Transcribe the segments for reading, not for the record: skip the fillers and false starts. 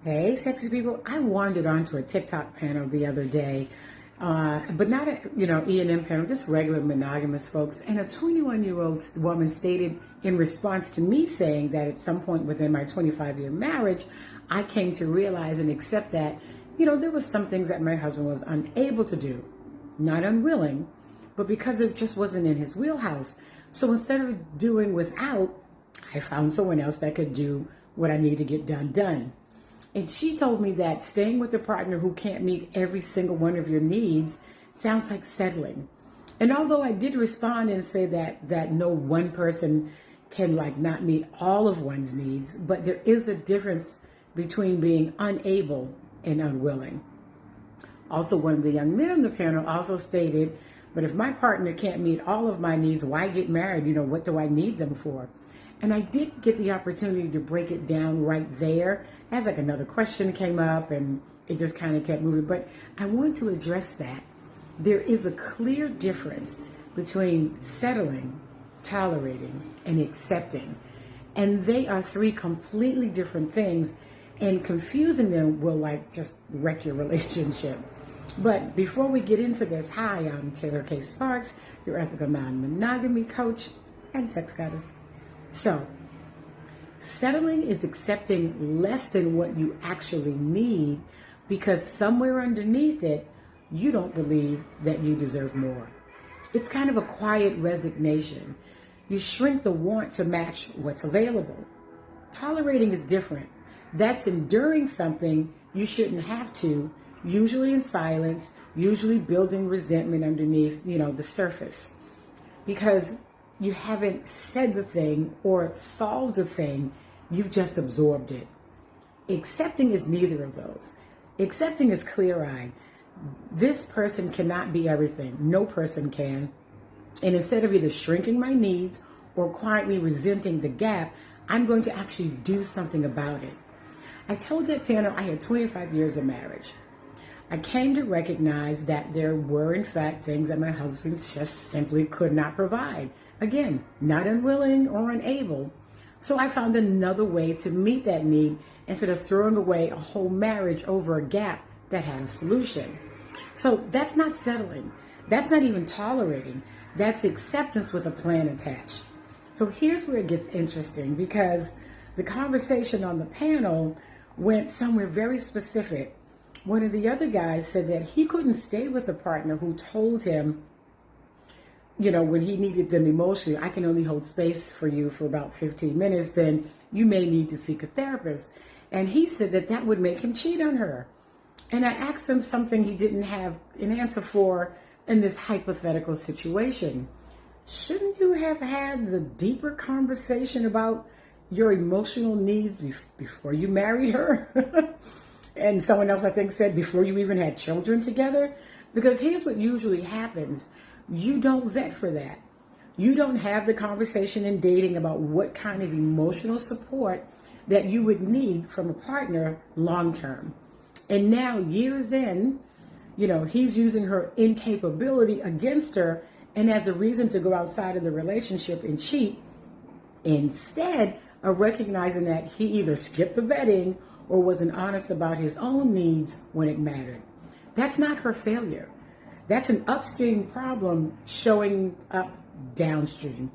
Hey, sexy people. I wandered onto a TikTok panel the other day, but not a, E&M panel, just regular monogamous folks. And a 21-year-old woman stated in response to me saying that at some point within my 25-year marriage, I came to realize and accept that, there was some things that my husband was unable to do, not unwilling, but because it just wasn't in his wheelhouse. So instead of doing without, I found someone else that could do what I need to get done. And she told me that staying with a partner who can't meet every single one of your needs sounds like settling. And although I did respond and say that no one person can not meet all of one's needs, but there is a difference between being unable and unwilling. Also, one of the young men on the panel also stated, but if my partner can't meet all of my needs, why get married? What do I need them for? And I did get the opportunity to break it down right there as another question came up and it just kind of kept moving. But I want to address that. There is a clear difference between settling, tolerating, and accepting. And they are three completely different things, and confusing them will just wreck your relationship. But before we get into this, hi, I'm Taylor K. Sparks, your ethical non-monogamy coach and sex goddess. So, settling is accepting less than what you actually need because somewhere underneath it, you don't believe that you deserve more. It's kind of a quiet resignation. You shrink the want to match what's available. Tolerating is different. That's enduring something you shouldn't have to, usually in silence, usually building resentment underneath, the surface. Because you haven't said the thing or solved the thing, you've just absorbed it. Accepting is neither of those. Accepting is clear-eyed. This person cannot be everything. No person can. And instead of either shrinking my needs or quietly resenting the gap, I'm going to actually do something about it. I told that panel I had 25 years of marriage. I came to recognize that there were, in fact, things that my husband just simply could not provide. Again, not unwilling or unable. So I found another way to meet that need instead of throwing away a whole marriage over a gap that had a solution. So that's not settling. That's not even tolerating. That's acceptance with a plan attached. So here's where it gets interesting, because the conversation on the panel went somewhere very specific. One of the other guys said that he couldn't stay with a partner who told him, when he needed them emotionally, I can only hold space for you for about 15 minutes, then you may need to seek a therapist. And he said that would make him cheat on her. And I asked him something he didn't have an answer for in this hypothetical situation. Shouldn't you have had the deeper conversation about your emotional needs before you married her? And someone else, I think, said before you even had children together? Because here's what usually happens. You don't vet for that. You don't have the conversation in dating about what kind of emotional support that you would need from a partner long term. And now, years in, he's using her incapability against her and as a reason to go outside of the relationship and cheat, instead of recognizing that he either skipped the vetting or wasn't honest about his own needs when it mattered. That's not her failure. That's an upstream problem showing up downstream.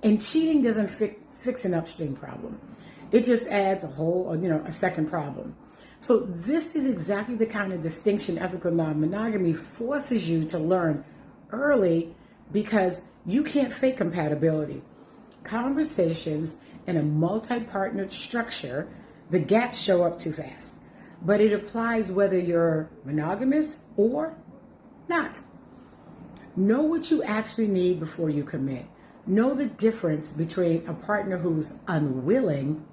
And cheating doesn't fix an upstream problem. It just adds a second problem. So this is exactly the kind of distinction ethical non-monogamy forces you to learn early, because you can't fake compatibility. Conversations in a multi-partnered structure, the gaps show up too fast. But it applies whether you're monogamous or not. Know what you actually need before you commit. Know the difference between a partner who's unwilling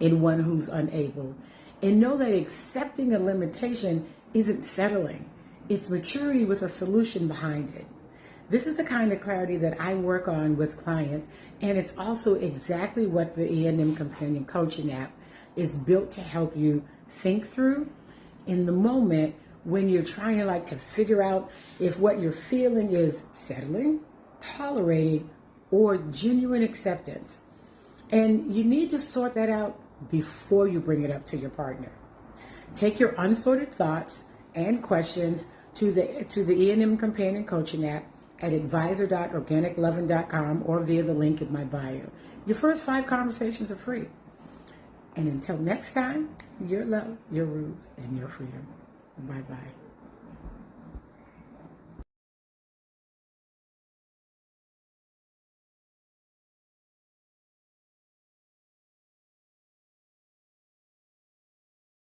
and one who's unable. And know that accepting a limitation isn't settling. It's maturity with a solution behind it. This is the kind of clarity that I work on with clients, and it's also exactly what the E&M Companion Coaching app is built to help you think through in the moment when you're trying to figure out if what you're feeling is settling, tolerating, or genuine acceptance. And you need to sort that out before you bring it up to your partner. Take your unsorted thoughts and questions to the E&M Companion Coaching app at advisor.organicloving.com or via the link in my bio. Your first 5 conversations are free. And until next time, your love, your rules, and your freedom. Bye-bye.